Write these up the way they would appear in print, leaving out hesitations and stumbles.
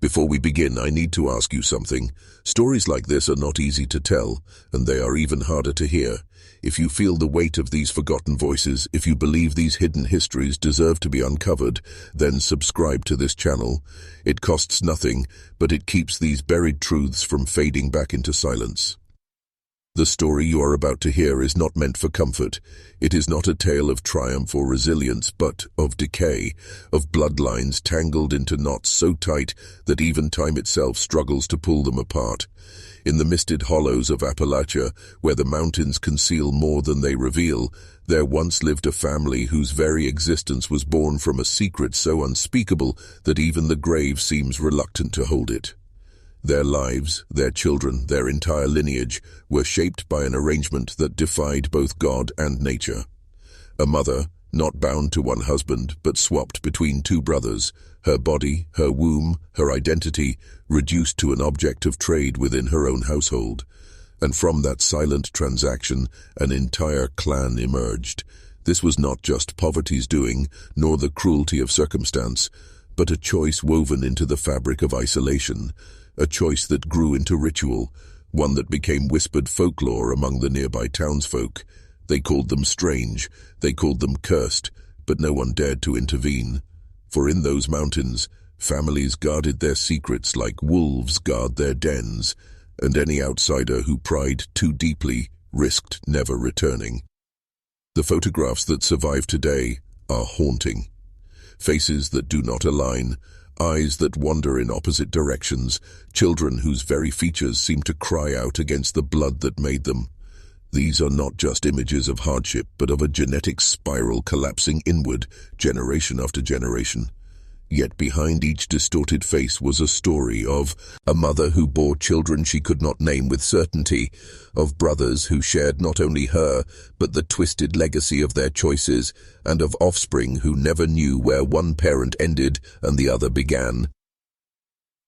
Before we begin, I need to ask you something. Stories like this are not easy to tell, and they are even harder to hear. If you feel the weight of these forgotten voices, if you believe these hidden histories deserve to be uncovered, then subscribe to this channel. It costs nothing, but it keeps these buried truths from fading back into silence. The story you are about to hear is not meant for comfort. It is not a tale of triumph or resilience, but of decay, of bloodlines tangled into knots so tight that even time itself struggles to pull them apart. In the misted hollows of Appalachia, where the mountains conceal more than they reveal, there once lived a family whose very existence was born from a secret so unspeakable that even the grave seems reluctant to hold it. Their lives, their children, their entire lineage were shaped by an arrangement that defied both God and nature. A mother, not bound to one husband, but swapped between two brothers, her body, her womb, her identity, reduced to an object of trade within her own household. And from that silent transaction, an entire clan emerged. This was not just poverty's doing, nor the cruelty of circumstance, but a choice woven into the fabric of isolation. A choice that grew into ritual, one that became whispered folklore among the nearby townsfolk. They called them strange, they called them cursed, but no one dared to intervene. For in those mountains, families guarded their secrets like wolves guard their dens, and any outsider who pried too deeply risked never returning. The photographs that survive today are haunting. Faces that do not align, eyes that wander in opposite directions, children whose very features seem to cry out against the blood that made them. These are not just images of hardship, but of a genetic spiral collapsing inward, generation after generation. Yet behind each distorted face was a story of a mother who bore children she could not name with certainty, of brothers who shared not only her, but the twisted legacy of their choices, and of offspring who never knew where one parent ended and the other began.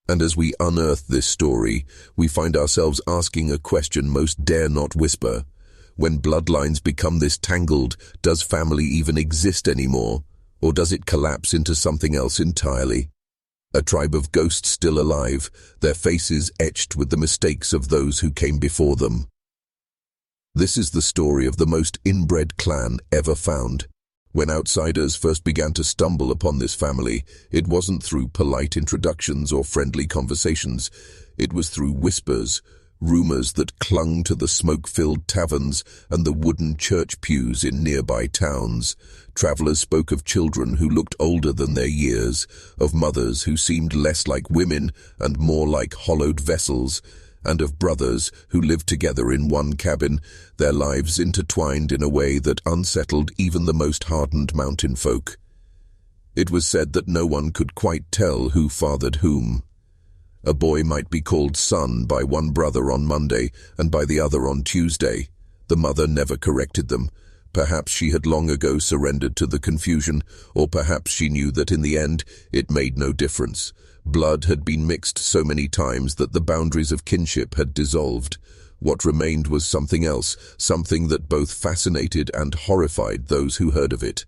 And as we unearth this story, we find ourselves asking a question most dare not whisper. When bloodlines become this tangled, does family even exist anymore? Or does it collapse into something else entirely? A tribe of ghosts still alive, their faces etched with the mistakes of those who came before them. This is the story of the most inbred clan ever found. When outsiders first began to stumble upon this family, it wasn't through polite introductions or friendly conversations. It was through whispers, rumors that clung to the smoke-filled taverns and the wooden church pews in nearby towns. Travelers spoke of children who looked older than their years, of mothers who seemed less like women and more like hollowed vessels, and of brothers who lived together in one cabin, their lives intertwined in a way that unsettled even the most hardened mountain folk. It was said that no one could quite tell who fathered whom. A boy might be called son by one brother on Monday and by the other on Tuesday. The mother never corrected them. Perhaps she had long ago surrendered to the confusion, or perhaps she knew that in the end it made no difference. Blood had been mixed so many times that the boundaries of kinship had dissolved. What remained was something else, something that both fascinated and horrified those who heard of it.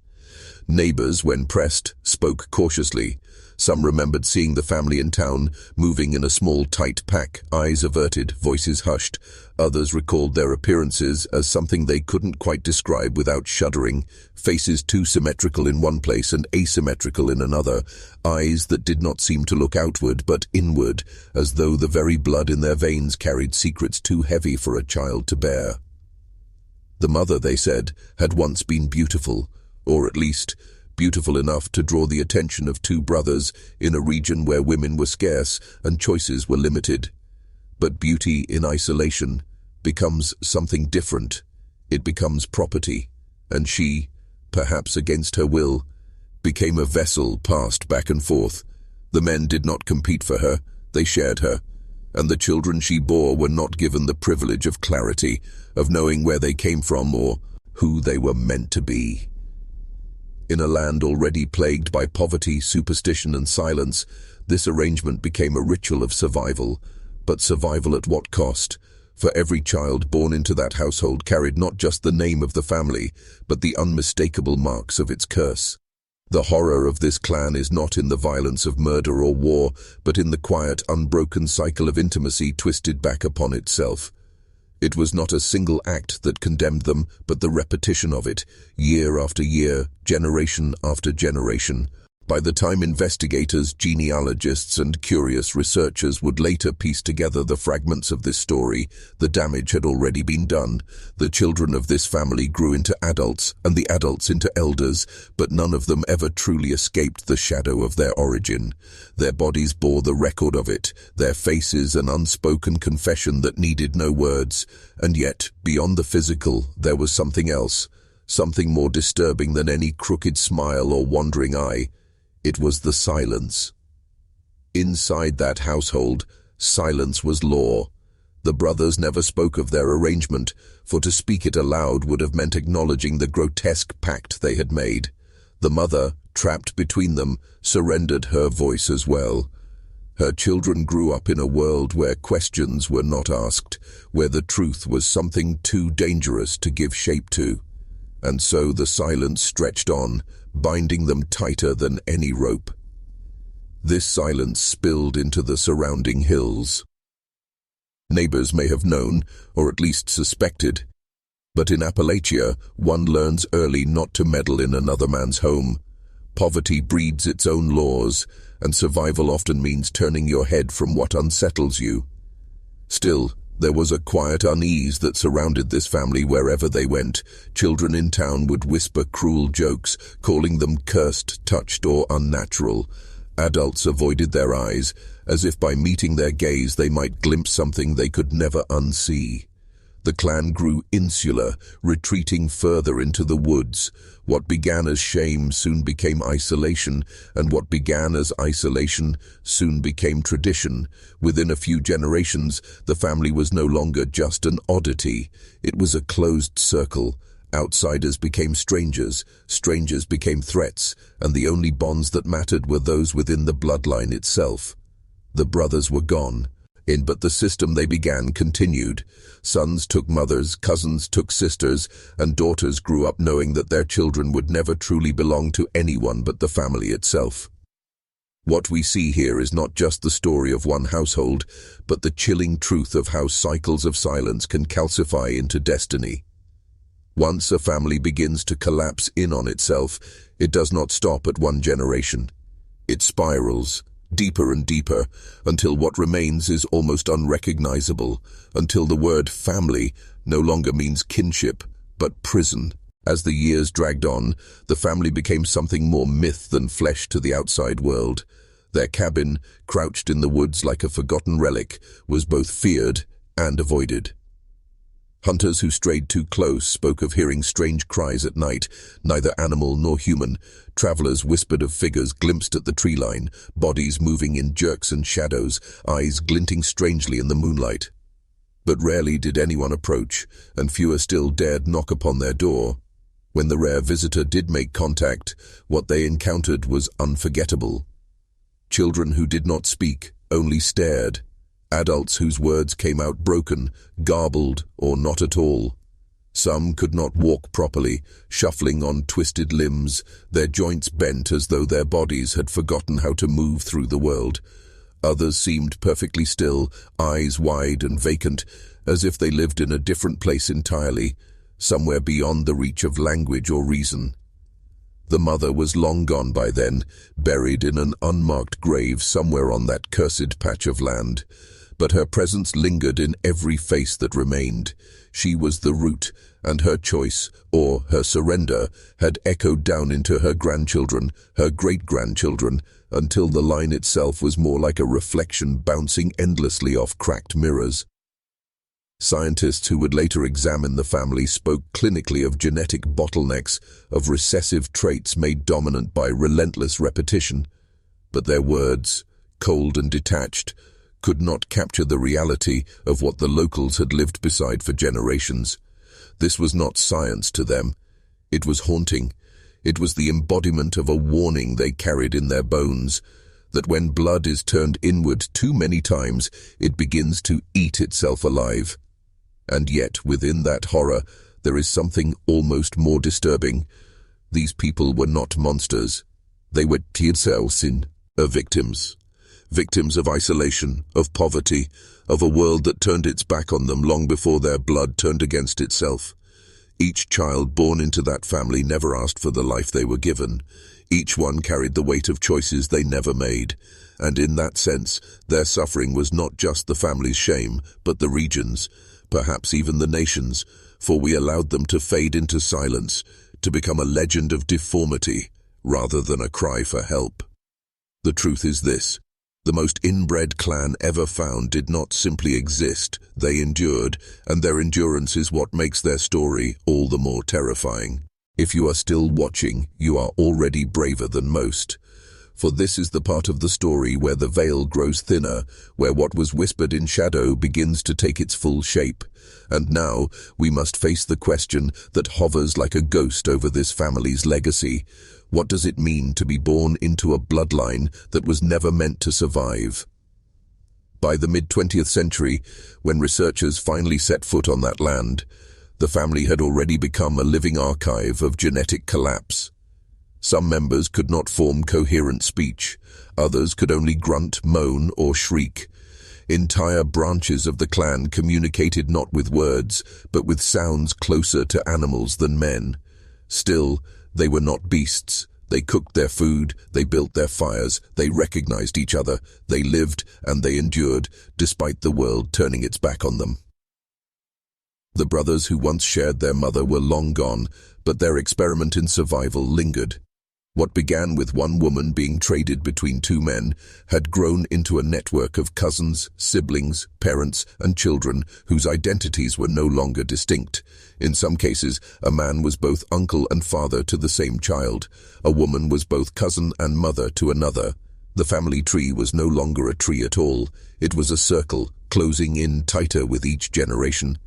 Neighbors, when pressed, spoke cautiously. Some remembered seeing the family in town, moving in a small tight pack, eyes averted, voices hushed. Others recalled their appearances as something they couldn't quite describe without shuddering, faces too symmetrical in one place and asymmetrical in another, eyes that did not seem to look outward but inward, as though the very blood in their veins carried secrets too heavy for a child to bear. The mother, they said, had once been beautiful, or at least beautiful enough to draw the attention of two brothers in a region where women were scarce and choices were limited. But beauty in isolation becomes something different. It becomes property, and she, perhaps against her will, became a vessel passed back and forth. The men did not compete for her, they shared her, and the children she bore were not given the privilege of clarity, of knowing where they came from or who they were meant to be. In a land already plagued by poverty, superstition, and silence, this arrangement became a ritual of survival. But survival at what cost? For every child born into that household carried not just the name of the family, but the unmistakable marks of its curse. The horror of this clan is not in the violence of murder or war, but in the quiet, unbroken cycle of intimacy twisted back upon itself. It was not a single act that condemned them, but the repetition of it, year after year, generation after generation. By the time investigators, genealogists, and curious researchers would later piece together the fragments of this story, the damage had already been done. The children of this family grew into adults, and the adults into elders, but none of them ever truly escaped the shadow of their origin. Their bodies bore the record of it, their faces an unspoken confession that needed no words. And yet, beyond the physical, there was something else, something more disturbing than any crooked smile or wandering eye. It was the silence. Inside that household, silence was law. The brothers never spoke of their arrangement, for to speak it aloud would have meant acknowledging the grotesque pact they had made. The mother, trapped between them, surrendered her voice as well. Her children grew up in a world where questions were not asked, where the truth was something too dangerous to give shape to. And so the silence stretched on, binding them tighter than any rope. This silence spilled into the surrounding hills. Neighbors may have known, or at least suspected, but in Appalachia, one learns early not to meddle in another man's home. Poverty breeds its own laws, and survival often means turning your head from what unsettles you. Still, there was a quiet unease that surrounded this family wherever they went. Children in town would whisper cruel jokes, calling them cursed, touched, or unnatural. Adults avoided their eyes, as if by meeting their gaze they might glimpse something they could never unsee. The clan grew insular, retreating further into the woods. What began as shame soon became isolation, and what began as isolation soon became tradition. Within a few generations, the family was no longer just an oddity. It was a closed circle. Outsiders became strangers, strangers became threats, and the only bonds that mattered were those within the bloodline itself. The brothers were gone. But the system they began continued. Sons took mothers, cousins took sisters, and daughters grew up knowing that their children would never truly belong to anyone but the family itself. What we see here is not just the story of one household, but the chilling truth of how cycles of silence can calcify into destiny. Once a family begins to collapse in on itself, it does not stop at one generation. It spirals, deeper and deeper, until what remains is almost unrecognizable, until the word family no longer means kinship, but prison. As the years dragged on, the family became something more myth than flesh to the outside world. Their cabin, crouched in the woods like a forgotten relic, was both feared and avoided. Hunters who strayed too close spoke of hearing strange cries at night, neither animal nor human. Travelers whispered of figures glimpsed at the tree line, bodies moving in jerks and shadows, eyes glinting strangely in the moonlight. But rarely did anyone approach, and fewer still dared knock upon their door. When the rare visitor did make contact, what they encountered was unforgettable. Children who did not speak, only stared. Adults whose words came out broken, garbled, or not at all. Some could not walk properly, shuffling on twisted limbs, their joints bent as though their bodies had forgotten how to move through the world. Others seemed perfectly still, eyes wide and vacant, as if they lived in a different place entirely, somewhere beyond the reach of language or reason. The mother was long gone by then, buried in an unmarked grave somewhere on that cursed patch of land. But her presence lingered in every face that remained. She was the root, and her choice, or her surrender, had echoed down into her grandchildren, her great-grandchildren, until the line itself was more like a reflection bouncing endlessly off cracked mirrors. Scientists who would later examine the family spoke clinically of genetic bottlenecks, of recessive traits made dominant by relentless repetition. But their words, cold and detached, could not capture the reality of what the locals had lived beside for generations. This was not science to them. It was haunting. It was the embodiment of a warning they carried in their bones, that when blood is turned inward too many times, it begins to eat itself alive. And yet, within that horror, there is something almost more disturbing. These people were not monsters. They were victims. Victims of isolation, of poverty, of a world that turned its back on them long before their blood turned against itself. Each child born into that family never asked for the life they were given. Each one carried the weight of choices they never made. And in that sense, their suffering was not just the family's shame, but the region's, perhaps even the nation's, for we allowed them to fade into silence, to become a legend of deformity, rather than a cry for help. The truth is this: the most inbred clan ever found did not simply exist, they endured, and their endurance is what makes their story all the more terrifying. If you are still watching, you are already braver than most. For this is the part of the story where the veil grows thinner, where what was whispered in shadow begins to take its full shape. And now, we must face the question that hovers like a ghost over this family's legacy. What does it mean to be born into a bloodline that was never meant to survive? By the mid-20th century, when researchers finally set foot on that land, the family had already become a living archive of genetic collapse. Some members could not form coherent speech, others could only grunt, moan, or shriek. Entire branches of the clan communicated not with words, but with sounds closer to animals than men. Still, they were not beasts. They cooked their food, they built their fires, they recognized each other, they lived and they endured, despite the world turning its back on them. The brothers who once shared their mother were long gone, but their experiment in survival lingered. What began with one woman being traded between two men had grown into a network of cousins, siblings, parents, and children whose identities were no longer distinct. In some cases, a man was both uncle and father to the same child. A woman was both cousin and mother to another. The family tree was no longer a tree at all. It was a circle, closing in tighter with each generation.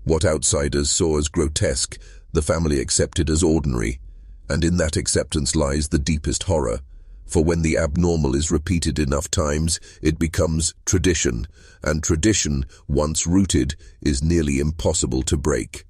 What outsiders saw as grotesque, the family accepted as ordinary. And in that acceptance lies the deepest horror. For when the abnormal is repeated enough times, it becomes tradition, and tradition, once rooted, is nearly impossible to break.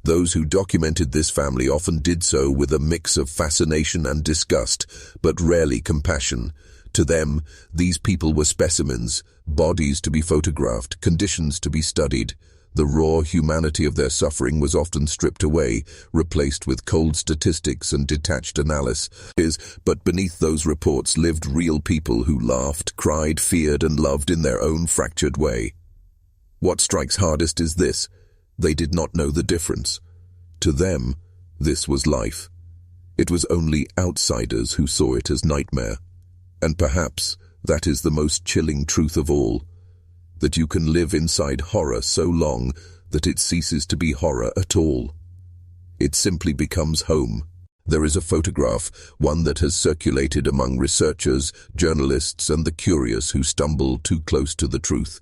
Those who documented this family often did so with a mix of fascination and disgust, but rarely compassion. To them, these people were specimens, bodies to be photographed, conditions to be studied. The raw humanity of their suffering was often stripped away, replaced with cold statistics and detached analysis. But beneath those reports lived real people who laughed, cried, feared, and loved in their own fractured way. What strikes hardest is this: they did not know the difference. To them, this was life. It was only outsiders who saw it as nightmare. And perhaps that is the most chilling truth of all: that you can live inside horror so long that it ceases to be horror at all. It simply becomes home. There is a photograph, one that has circulated among researchers, journalists, and the curious who stumble too close to the truth.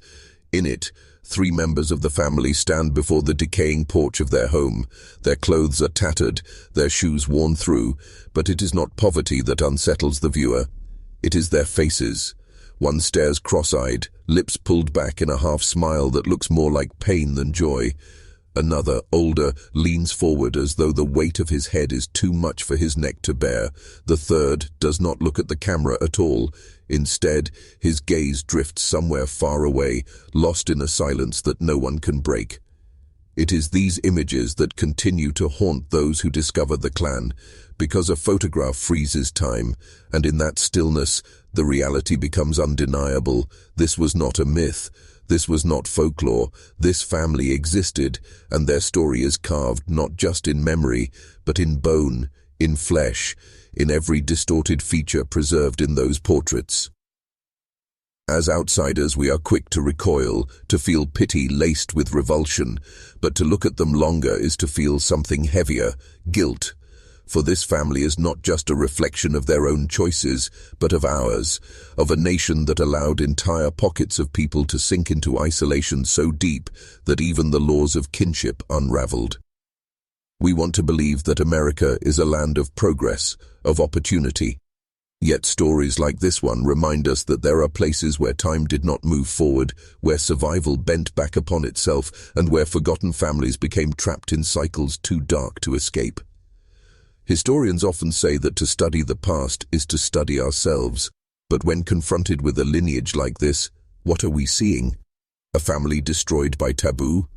In it, 3 members of the family stand before the decaying porch of their home. Their clothes are tattered, their shoes worn through, but it is not poverty that unsettles the viewer. It is their faces. One stares cross-eyed, lips pulled back in a half-smile that looks more like pain than joy. Another, older, leans forward as though the weight of his head is too much for his neck to bear. The third does not look at the camera at all. Instead, his gaze drifts somewhere far away, lost in a silence that no one can break. It is these images that continue to haunt those who discover the clan, because a photograph freezes time, and in that stillness, the reality becomes undeniable. This was not a myth. This was not folklore. This family existed, and their story is carved not just in memory, but in bone, in flesh, in every distorted feature preserved in those portraits. As outsiders, we are quick to recoil, to feel pity laced with revulsion, but to look at them longer is to feel something heavier, guilt. For this family is not just a reflection of their own choices, but of ours, of a nation that allowed entire pockets of people to sink into isolation so deep that even the laws of kinship unraveled. We want to believe that America is a land of progress, of opportunity. Yet stories like this one remind us that there are places where time did not move forward, where survival bent back upon itself, and where forgotten families became trapped in cycles too dark to escape. Historians often say that to study the past is to study ourselves. But when confronted with a lineage like this, what are we seeing? A family destroyed by taboo?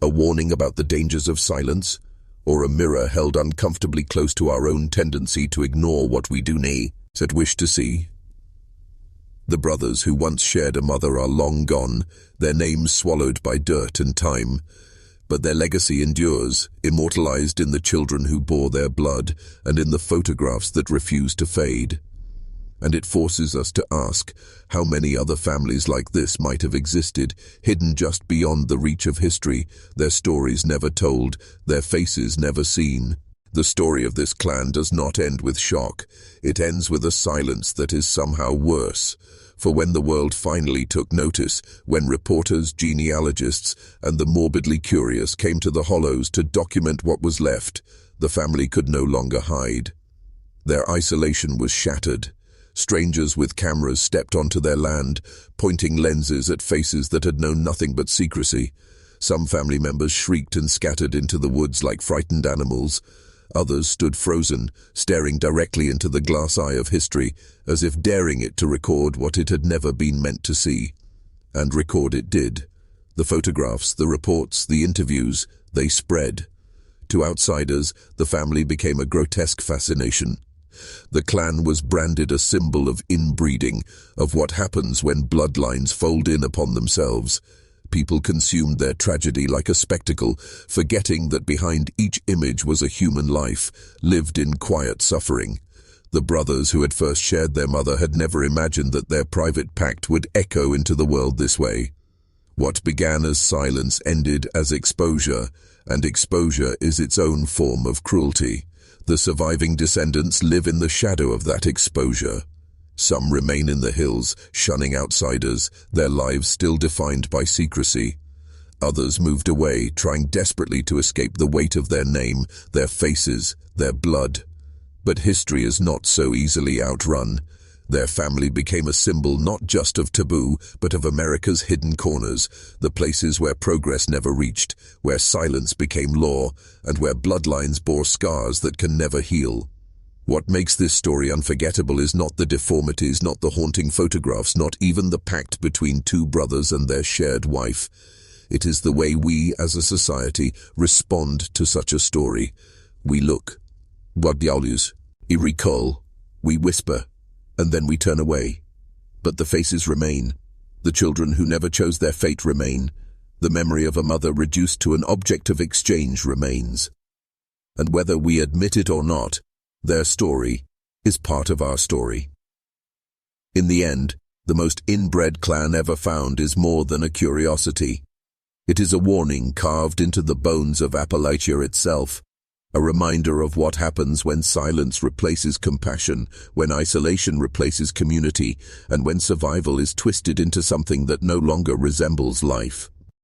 A warning about the dangers of silence? Or a mirror held uncomfortably close to our own tendency to ignore what we do not wish to see? The brothers who once shared a mother are long gone, their names swallowed by dirt and time. But their legacy endures, immortalized in the children who bore their blood and in the photographs that refuse to fade. And it forces us to ask how many other families like this might have existed, hidden just beyond the reach of history, their stories never told, their faces never seen. The story of this clan does not end with shock. It ends with a silence that is somehow worse. For when the world finally took notice, when reporters, genealogists, and the morbidly curious came to the hollows to document what was left, the family could no longer hide. Their isolation was shattered. Strangers with cameras stepped onto their land, pointing lenses at faces that had known nothing but secrecy. Some family members shrieked and scattered into the woods like frightened animals. Others stood frozen, staring directly into the glass eye of history, as if daring it to record what it had never been meant to see. And record it did. The photographs, the reports, the interviews, they spread. To outsiders, the family became a grotesque fascination. The clan was branded a symbol of inbreeding, of what happens when bloodlines fold in upon themselves. People consumed their tragedy like a spectacle, forgetting that behind each image was a human life, lived in quiet suffering. The brothers who had first shared their mother had never imagined that their private pact would echo into the world this way. What began as silence ended as exposure, and exposure is its own form of cruelty. The surviving descendants live in the shadow of that exposure. Some remain in the hills, shunning outsiders, their lives still defined by secrecy. Others moved away, trying desperately to escape the weight of their name, their faces, their blood. But history is not so easily outrun. Their family became a symbol not just of taboo, but of America's hidden corners, the places where progress never reached, where silence became law, and where bloodlines bore scars that can never heal. What makes this story unforgettable is not the deformities, not the haunting photographs, not even the pact between two brothers and their shared wife. It is the way we, as a society, respond to such a story. We look, we recall, we whisper, and then we turn away. But the faces remain. The children who never chose their fate remain. The memory of a mother reduced to an object of exchange remains. And whether we admit it or not, their story is part of our story. In the end, the most inbred clan ever found is more than a curiosity. It is a warning carved into the bones of Appalachia itself, a reminder of what happens when silence replaces compassion, when isolation replaces community, and when survival is twisted into something that no longer resembles life.